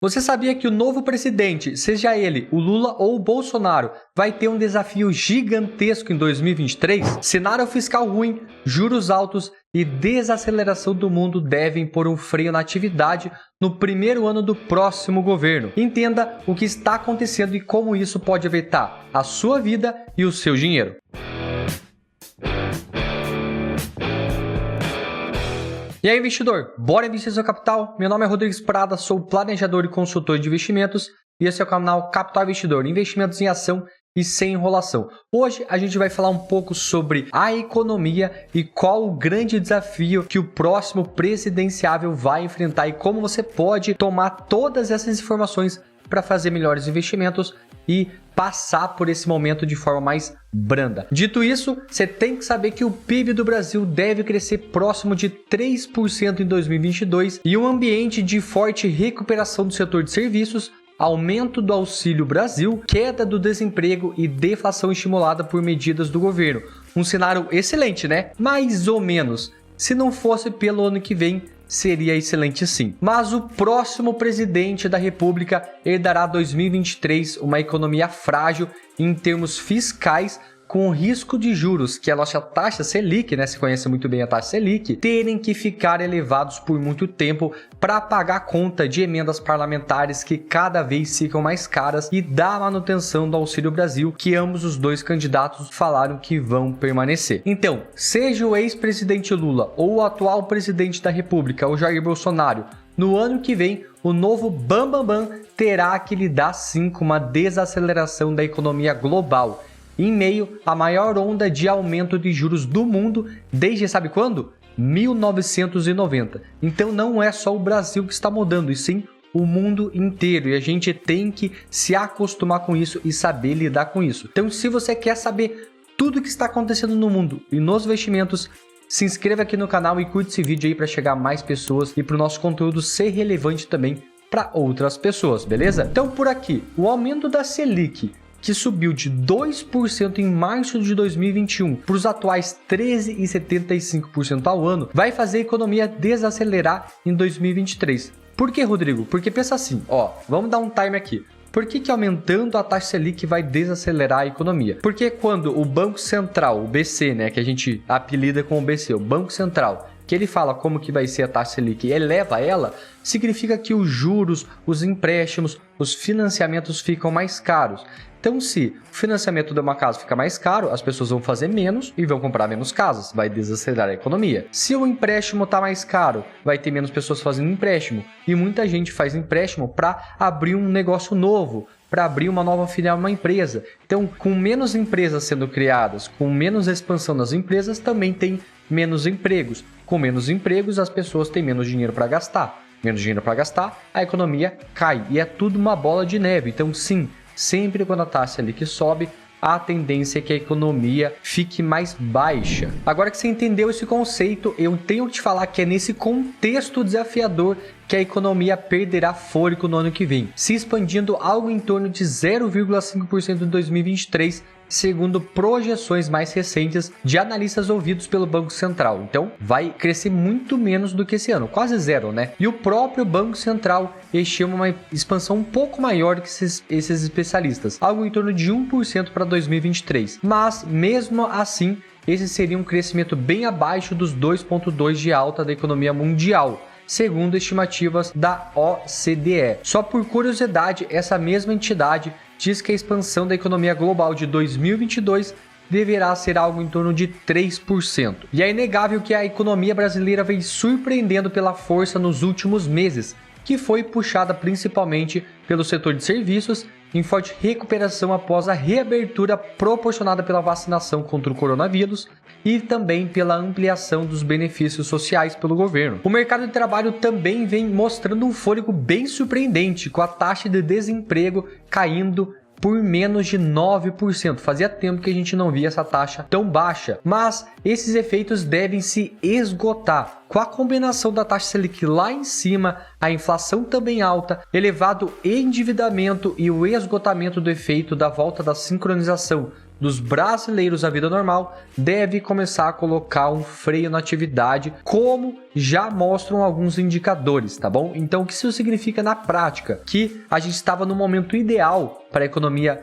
Você sabia que o novo presidente, seja ele o Lula ou o Bolsonaro, vai ter um desafio gigantesco em 2023? Cenário fiscal ruim, juros altos e desaceleração do mundo devem pôr um freio na atividade no primeiro ano do próximo governo. Entenda o que está acontecendo e como isso pode afetar a sua vida e o seu dinheiro. E aí, investidor, bora investir seu capital? Meu nome é Rodrigues Prada, sou planejador e consultor de investimentos e esse é o canal Capital Investidor, investimentos em ação e sem enrolação. Hoje a gente vai falar um pouco sobre a economia e qual o grande desafio que o próximo presidenciável vai enfrentar e como você pode tomar todas essas informações para fazer melhores investimentos e passar por esse momento de forma mais branda. Dito isso, você tem que saber que o PIB do Brasil deve crescer próximo de 3% em 2022 e um ambiente de forte recuperação do setor de serviços, aumento do Auxílio Brasil, queda do desemprego e deflação estimulada por medidas do governo. Um cenário excelente, né? Mais ou menos. Se não fosse pelo ano que vem, seria excelente sim. Mas o próximo presidente da República herdará 2023 uma economia frágil em termos fiscais, com o risco de juros, que a nossa taxa Selic, se conhece muito bem a taxa Selic, terem que ficar elevados por muito tempo para pagar a conta de emendas parlamentares que cada vez ficam mais caras e da manutenção do Auxílio Brasil, que ambos os dois candidatos falaram que vão permanecer. Então, seja o ex-presidente Lula ou o atual presidente da República, o Jair Bolsonaro, no ano que vem, o novo Bambambam terá que lidar sim com uma desaceleração da economia global, em meio à maior onda de aumento de juros do mundo desde sabe quando? 1990. Então não é só o Brasil que está mudando, e sim o mundo inteiro. E a gente tem que se acostumar com isso e saber lidar com isso. Então se você quer saber tudo o que está acontecendo no mundo e nos investimentos, se inscreva aqui no canal e curte esse vídeo aí para chegar a mais pessoas e para o nosso conteúdo ser relevante também para outras pessoas, beleza? Então por aqui, o aumento da Selic, que subiu de 2% em março de 2021 para os atuais 13,75% ao ano, vai fazer a economia desacelerar em 2023. Por que, Rodrigo? Porque pensa assim, vamos dar um time aqui. Por que aumentando a taxa Selic vai desacelerar a economia? Porque quando o Banco Central, o BC, que a gente apelida com o BC, o Banco Central, que ele fala como que vai ser a taxa Selic e eleva ela, significa que os juros, os empréstimos, os financiamentos ficam mais caros. Então, se o financiamento de uma casa fica mais caro, as pessoas vão fazer menos e vão comprar menos casas, vai desacelerar a economia. Se o empréstimo está mais caro, vai ter menos pessoas fazendo empréstimo e muita gente faz empréstimo para abrir um negócio novo, para abrir uma nova filial numa empresa. Então, com menos empresas sendo criadas, com menos expansão das empresas, também tem menos empregos. Com menos empregos, as pessoas têm menos dinheiro para gastar. Menos dinheiro para gastar, a economia cai e é tudo uma bola de neve. Então, sim, sempre quando a taxa Selic sobe, a tendência é que a economia fique mais baixa. Agora que você entendeu esse conceito, eu tenho que te falar que é nesse contexto desafiador que a economia perderá fôlego no ano que vem, se expandindo algo em torno de 0,5% em 2023, segundo projeções mais recentes de analistas ouvidos pelo Banco Central. Então, vai crescer muito menos do que esse ano, quase zero, E o próprio Banco Central estima uma expansão um pouco maior que esses especialistas, algo em torno de 1% para 2023. Mas, mesmo assim, esse seria um crescimento bem abaixo dos 2,2% de alta da economia mundial, segundo estimativas da OCDE. Só por curiosidade, essa mesma entidade diz que a expansão da economia global de 2022 deverá ser algo em torno de 3%. E é inegável que a economia brasileira vem surpreendendo pela força nos últimos meses, que foi puxada principalmente pelo setor de serviços, em forte recuperação após a reabertura proporcionada pela vacinação contra o coronavírus e também pela ampliação dos benefícios sociais pelo governo. O mercado de trabalho também vem mostrando um fôlego bem surpreendente, com a taxa de desemprego caindo por menos de 9%. Fazia tempo que a gente não via essa taxa tão baixa, mas esses efeitos devem se esgotar. Com a combinação da taxa Selic lá em cima, a inflação também alta, elevado endividamento e o esgotamento do efeito da volta da sincronização dos brasileiros à vida normal deve começar a colocar um freio na atividade, como já mostram alguns indicadores, tá bom? Então, o que isso significa na prática? Que a gente estava no momento ideal para a economia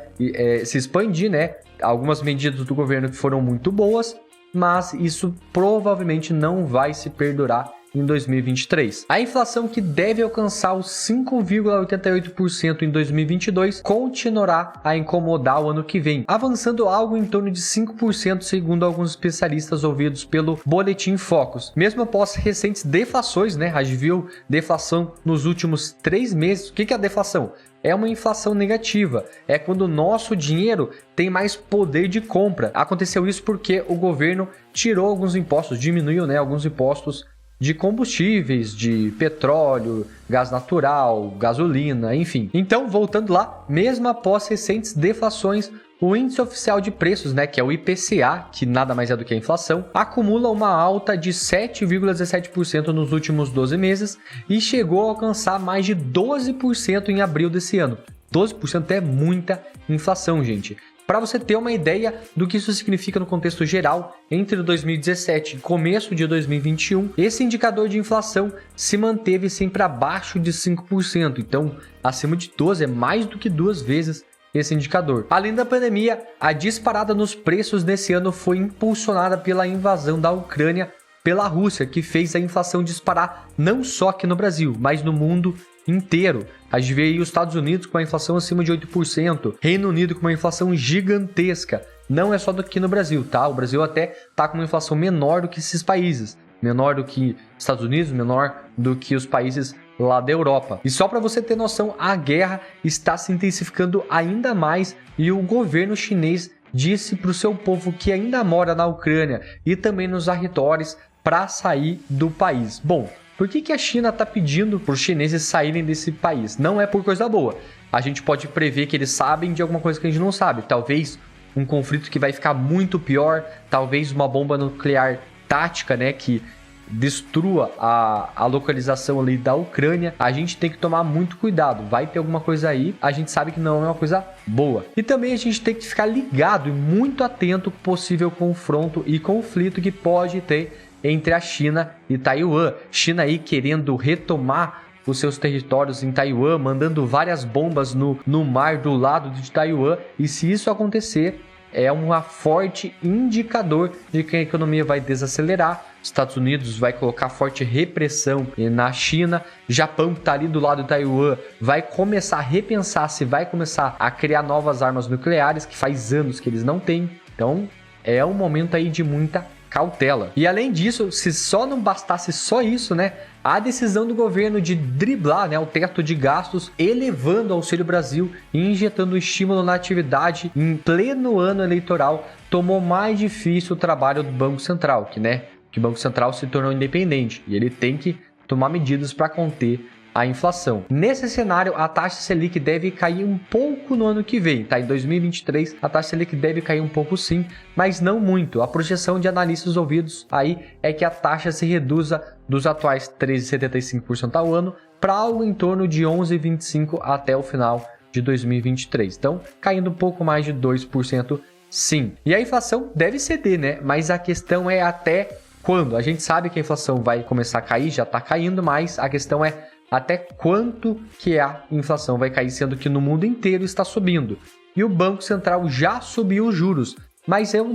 se expandir, né? Algumas medidas do governo que foram muito boas, mas isso provavelmente não vai se perdurar em 2023. A inflação, que deve alcançar os 5,88% em 2022, continuará a incomodar o ano que vem, avançando algo em torno de 5% segundo alguns especialistas ouvidos pelo Boletim Focus. Mesmo após recentes deflações, né? A gente viu deflação nos últimos 3 meses. O que é a deflação? É uma inflação negativa, é quando o nosso dinheiro tem mais poder de compra. Aconteceu isso porque o governo tirou alguns impostos, diminuiu, né, alguns impostos de combustíveis, de petróleo, gás natural, gasolina, enfim. Então, voltando lá, mesmo após recentes deflações, o índice oficial de preços, né, que é o IPCA, que nada mais é do que a inflação, acumula uma alta de 7,17% nos últimos 12 meses e chegou a alcançar mais de 12% em abril desse ano. 12% é muita inflação, gente. Para você ter uma ideia do que isso significa no contexto geral, entre 2017 e começo de 2021, esse indicador de inflação se manteve sempre abaixo de 5%. Então, acima de 12% é mais do que 2 vezes esse indicador. Além da pandemia, a disparada nos preços nesse ano foi impulsionada pela invasão da Ucrânia pela Rússia, que fez a inflação disparar não só aqui no Brasil, mas no mundo inteiro. A gente vê aí os Estados Unidos com a inflação acima de 8%, Reino Unido com uma inflação gigantesca. Não é só aqui no Brasil, tá? O Brasil até tá com uma inflação menor do que esses países, menor do que Estados Unidos, menor do que os países lá da Europa. E só para você ter noção, a guerra está se intensificando ainda mais e o governo chinês disse para o seu povo que ainda mora na Ucrânia e também nos arredores para sair do país. Bom, por que a China está pedindo para os chineses saírem desse país? Não é por coisa boa. A gente pode prever que eles sabem de alguma coisa que a gente não sabe. Talvez um conflito que vai ficar muito pior, talvez uma bomba nuclear tática, né, que destrua a localização ali da Ucrânia. A gente tem que tomar muito cuidado. Vai ter alguma coisa aí, a gente sabe que não é uma coisa boa. E também a gente tem que ficar ligado e muito atento com possível confronto e conflito que pode ter entre a China e Taiwan. China aí querendo retomar os seus territórios em Taiwan, mandando várias bombas no mar do lado de Taiwan. E se isso acontecer, é um forte indicador de que a economia vai desacelerar. Estados Unidos vai colocar forte repressão na China. Japão, que está ali do lado de Taiwan, vai começar a repensar se vai começar a criar novas armas nucleares, que faz anos que eles não têm. Então, é um momento aí de muita cautela. E além disso, se só não bastasse só isso, né? A decisão do governo de driblar, né, o teto de gastos, elevando o Auxílio Brasil e injetando estímulo na atividade em pleno ano eleitoral, tomou mais difícil o trabalho do Banco Central, que o Banco Central se tornou independente e ele tem que tomar medidas para conter a inflação. Nesse cenário, a taxa Selic deve cair um pouco no ano que vem, tá? Em 2023, a taxa Selic deve cair um pouco sim, mas não muito. A projeção de analistas ouvidos aí é que a taxa se reduza dos atuais 13,75% ao ano para algo em torno de 11,25% até o final de 2023. Então, caindo um pouco mais de 2%, sim. E a inflação deve ceder, né? Mas a questão é até quando? A gente sabe que a inflação vai começar a cair, já está caindo, mas a questão é até quanto que a inflação vai cair, sendo que no mundo inteiro está subindo. E o Banco Central já subiu os juros, mas eu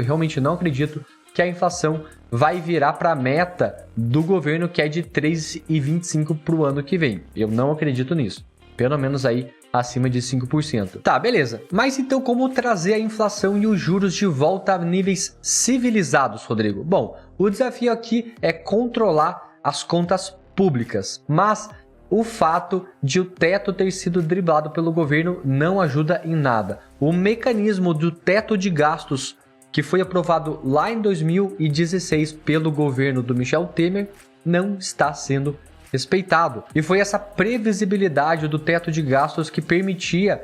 realmente não acredito que a inflação vai virar para a meta do governo, que é de 3,25% para o ano que vem. Eu não acredito nisso, pelo menos aí acima de 5%. Tá, beleza. Mas então como trazer a inflação e os juros de volta a níveis civilizados, Rodrigo? Bom, o desafio aqui é controlar as contas públicas, mas o fato de o teto ter sido driblado pelo governo não ajuda em nada. O mecanismo do teto de gastos, que foi aprovado lá em 2016 pelo governo do Michel Temer, não está sendo respeitado. E foi essa previsibilidade do teto de gastos que permitia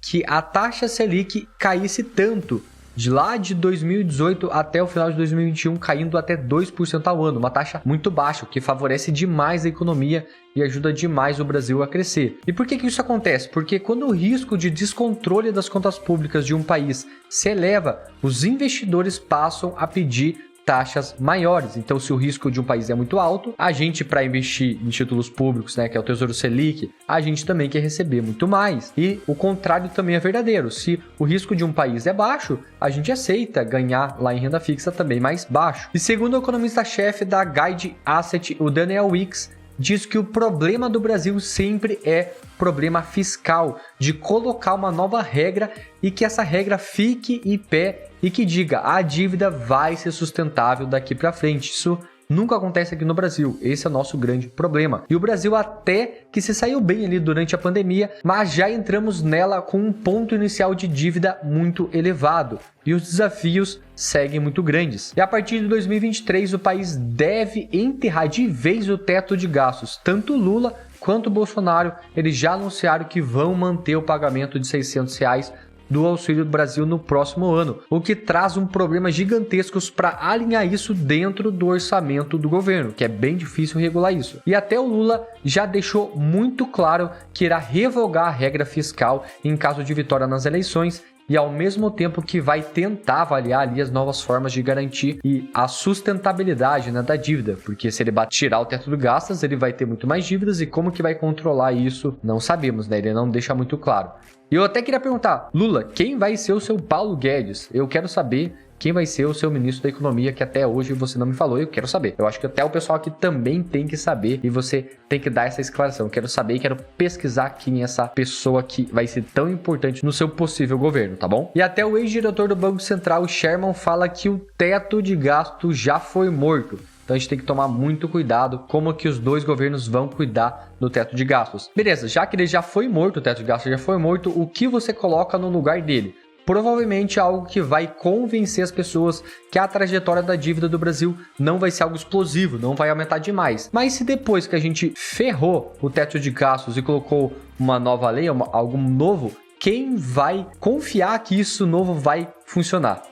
que a taxa Selic caísse tanto de lá de 2018 até o final de 2021, caindo até 2% ao ano, uma taxa muito baixa, o que favorece demais a economia e ajuda demais o Brasil a crescer. E por que isso acontece? Porque quando o risco de descontrole das contas públicas de um país se eleva, os investidores passam a pedir taxas maiores. Então, se o risco de um país é muito alto, a gente, para investir em títulos públicos, né, que é o Tesouro Selic, a gente também quer receber muito mais. E o contrário também é verdadeiro. Se o risco de um país é baixo, a gente aceita ganhar lá em renda fixa também mais baixo. E segundo o economista-chefe da Guide Asset, o Daniel Wicks, diz que o problema do Brasil sempre é problema fiscal, de colocar uma nova regra e que essa regra fique em pé e que diga a dívida vai ser sustentável daqui para frente. Isso nunca acontece aqui no Brasil, esse é o nosso grande problema. E o Brasil até que se saiu bem ali durante a pandemia, mas já entramos nela com um ponto inicial de dívida muito elevado. E os desafios seguem muito grandes. E a partir de 2023, o país deve enterrar de vez o teto de gastos. Tanto Lula quanto Bolsonaro, eles já anunciaram que vão manter o pagamento de R$600 do Auxílio do Brasil no próximo ano, o que traz um problema gigantesco para alinhar isso dentro do orçamento do governo, que é bem difícil regular isso. E até o Lula já deixou muito claro que irá revogar a regra fiscal em caso de vitória nas eleições, e ao mesmo tempo que vai tentar avaliar ali as novas formas de garantir e a sustentabilidade, né, da dívida, porque se ele tirar o teto de gastos, ele vai ter muito mais dívidas e como que vai controlar isso, não sabemos, né? Ele não deixa muito claro. E eu até queria perguntar, Lula, quem vai ser o seu Paulo Guedes? Eu quero saber quem vai ser o seu ministro da Economia, que até hoje você não me falou, eu quero saber. Eu acho que até o pessoal aqui também tem que saber e você tem que dar essa esclaração. Eu quero saber e quero pesquisar quem é essa pessoa que vai ser tão importante no seu possível governo, tá bom? E até o ex-diretor do Banco Central, o Sherman, fala que o teto de gasto já foi morto. Então a gente tem que tomar muito cuidado como que os dois governos vão cuidar do teto de gastos. Beleza, já que ele já foi morto, o teto de gastos já foi morto, o que você coloca no lugar dele? Provavelmente algo que vai convencer as pessoas que a trajetória da dívida do Brasil não vai ser algo explosivo, não vai aumentar demais. Mas se depois que a gente ferrou o teto de gastos e colocou uma nova lei, algo novo, quem vai confiar que isso novo vai funcionar?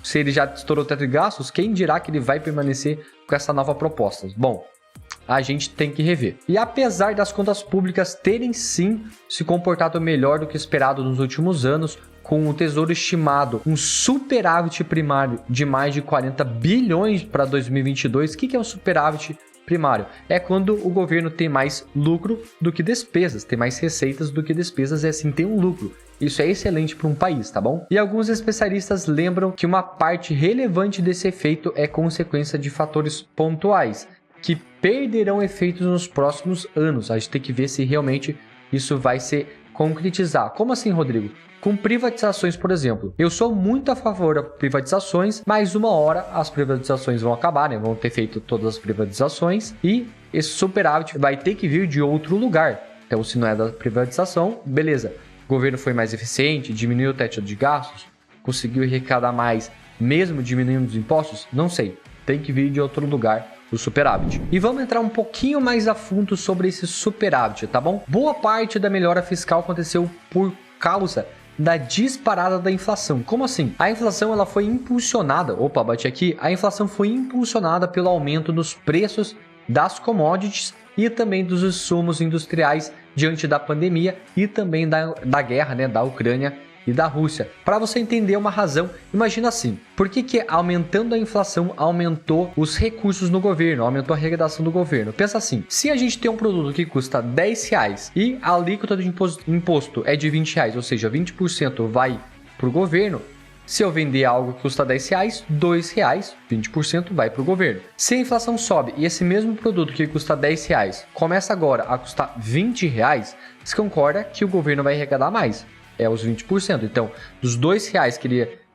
Se ele já estourou o teto de gastos, quem dirá que ele vai permanecer com essa nova proposta? Bom, a gente tem que rever. E apesar das contas públicas terem sim se comportado melhor do que esperado nos últimos anos, com o Tesouro estimado um superávit primário de mais de 40 bilhões para 2022, o que é o superávit primário? É quando o governo tem mais lucro do que despesas, tem mais receitas do que despesas, e assim tem um lucro. Isso é excelente para um país, tá bom? E alguns especialistas lembram que uma parte relevante desse efeito é consequência de fatores pontuais, que perderão efeitos nos próximos anos. A gente tem que ver se realmente isso vai se concretizar. Como assim, Rodrigo? Com privatizações, por exemplo. Eu sou muito a favor das privatizações, mas uma hora as privatizações vão acabar, né? Vão ter feito todas as privatizações e esse superávit vai ter que vir de outro lugar. Então, se não é da privatização, beleza. O governo foi mais eficiente, diminuiu o teto de gastos, conseguiu arrecadar mais, mesmo diminuindo os impostos? Não sei. Tem que vir de outro lugar o superávit. E vamos entrar um pouquinho mais a fundo sobre esse superávit, tá bom? Boa parte da melhora fiscal aconteceu por causa da disparada da inflação. Como assim? A inflação ela foi impulsionada, bati aqui, a inflação foi impulsionada pelo aumento dos preços das commodities e também dos insumos industriais diante da pandemia e também da guerra, né, da Ucrânia e da Rússia. Para você entender uma razão, imagina assim, por que aumentando a inflação aumentou os recursos no governo, aumentou a arrecadação do governo? Pensa assim, se a gente tem um produto que custa R$10 e a alíquota de imposto é de R$20, ou seja, 20% vai para o governo, se eu vender algo que custa R$10, R$2, 20% vai para o governo. Se a inflação sobe e esse mesmo produto que custa R$10 começa agora a custar R$20, você concorda que o governo vai arrecadar mais? É os 20%. Então, dos R$2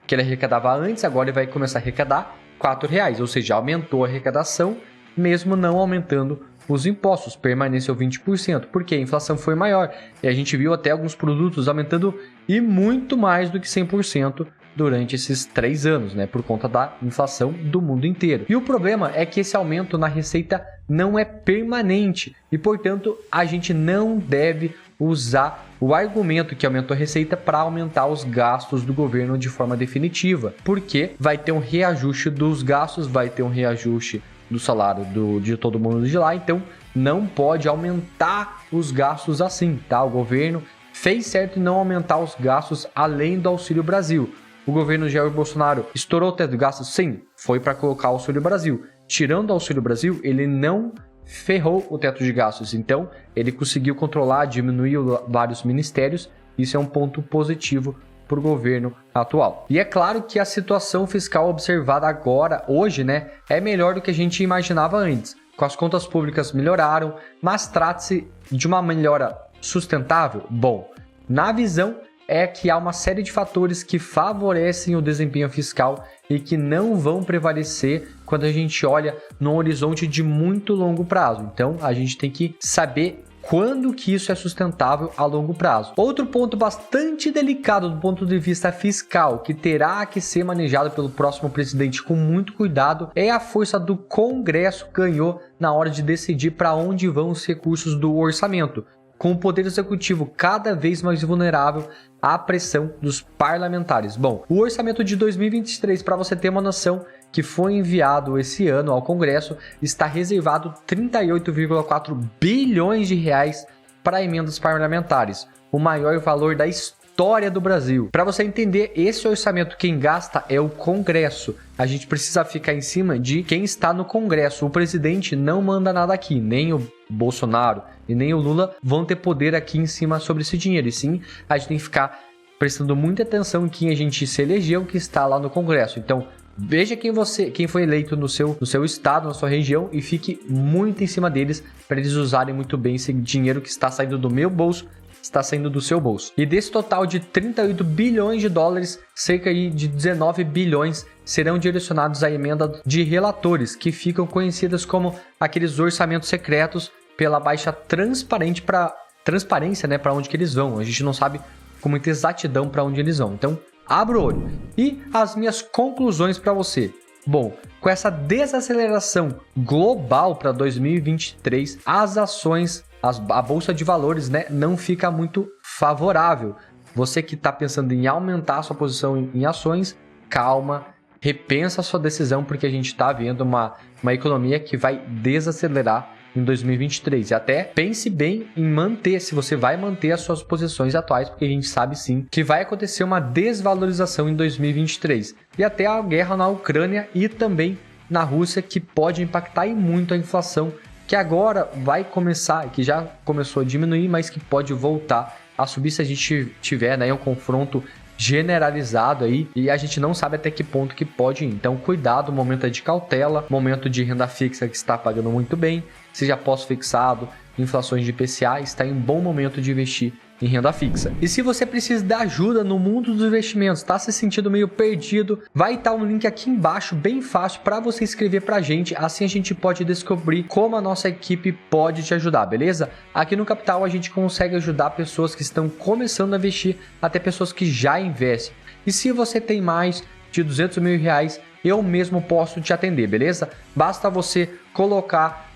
que ele arrecadava antes, agora ele vai começar a arrecadar R$4, ou seja, aumentou a arrecadação, mesmo não aumentando os impostos, permaneceu 20%, porque a inflação foi maior. E a gente viu até alguns produtos aumentando e muito mais do que 100% durante esses 3 anos, né, por conta da inflação do mundo inteiro. E o problema é que esse aumento na receita não é permanente e, portanto, a gente não deve usar o argumento que aumentou a receita para aumentar os gastos do governo de forma definitiva, porque vai ter um reajuste dos gastos, vai ter um reajuste do salário de todo mundo de lá, então não pode aumentar os gastos assim, tá? O governo fez certo em não aumentar os gastos além do Auxílio Brasil. O governo Jair Bolsonaro estourou o teto de gastos? Sim, foi para colocar o Auxílio Brasil. Tirando o Auxílio Brasil, ele não ferrou o teto de gastos, então ele conseguiu controlar, diminuir vários ministérios, isso é um ponto positivo para o governo atual. E é claro que a situação fiscal observada agora, hoje, né, é melhor do que a gente imaginava antes. Com as contas públicas melhoraram, mas trata-se de uma melhora sustentável? Bom, na visão é que há uma série de fatores que favorecem o desempenho fiscal e que não vão prevalecer quando a gente olha num horizonte de muito longo prazo. Então, a gente tem que saber quando que isso é sustentável a longo prazo. Outro ponto bastante delicado do ponto de vista fiscal, que terá que ser manejado pelo próximo presidente com muito cuidado, é a força do Congresso ganhou na hora de decidir para onde vão os recursos do orçamento, com o poder executivo cada vez mais vulnerável à pressão dos parlamentares. Bom, o orçamento de 2023, para você ter uma noção, que foi enviado esse ano ao Congresso, está reservado 38,4 bilhões de reais para emendas parlamentares, o maior valor da história do Brasil. Para você entender, esse orçamento quem gasta é o Congresso. A gente precisa ficar em cima de quem está no Congresso. O presidente não manda nada aqui, nem o Bolsonaro e nem o Lula vão ter poder aqui em cima sobre esse dinheiro. E sim, a gente tem que ficar prestando muita atenção em quem a gente se elegeu, que está lá no Congresso. Então, veja quem foi eleito no seu estado, na sua região, e fique muito em cima deles para eles usarem muito bem esse dinheiro que está saindo do meu bolso, está saindo do seu bolso. E desse total de 38 bilhões de dólares, cerca de 19 bilhões serão direcionados à emenda de relatores, que ficam conhecidas como aqueles orçamentos secretos pela baixa transparência, né, para onde que eles vão. A gente não sabe com muita exatidão para onde eles vão. Então, abra o olho. E as minhas conclusões para você. Bom, com essa desaceleração global para 2023, as ações, a bolsa de valores, né, não fica muito favorável. Você que está pensando em aumentar a sua posição em ações, calma, repensa a sua decisão, porque a gente está vendo uma economia que vai desacelerar em 2023. E até pense bem em manter, se você vai manter as suas posições atuais, porque a gente sabe sim que vai acontecer uma desvalorização em 2023. E até a guerra na Ucrânia e também na Rússia, que pode impactar e muito a inflação, que agora vai começar, que já começou a diminuir, mas que pode voltar a subir se a gente tiver, né, um confronto generalizado aí, e a gente não sabe até que ponto que pode ir. Então, cuidado, momento é de cautela, momento de renda fixa que está pagando muito bem, seja pós-fixado, inflações de IPCA, está em um bom momento de investir em renda fixa. E se você precisa de ajuda no mundo dos investimentos, está se sentindo meio perdido, vai estar um link aqui embaixo, bem fácil, para você escrever para a gente, assim a gente pode descobrir como a nossa equipe pode te ajudar, beleza? Aqui no Capital a gente consegue ajudar pessoas que estão começando a investir, até pessoas que já investem. E se você tem mais de 200 mil reais, eu mesmo posso te atender, beleza? Basta você colocar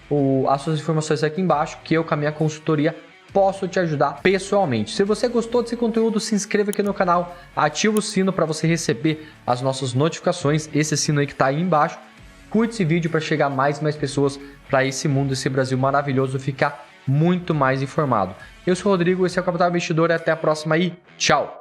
as suas informações aqui embaixo, que eu com a minha consultoria posso te ajudar pessoalmente. Se você gostou desse conteúdo, se inscreva aqui no canal, ativa o sino para você receber as nossas notificações, esse sino aí que está aí embaixo. Curte esse vídeo para chegar mais pessoas para esse mundo, esse Brasil maravilhoso, ficar muito mais informado. Eu sou o Rodrigo, esse é o Capital Investidor, até a próxima e tchau!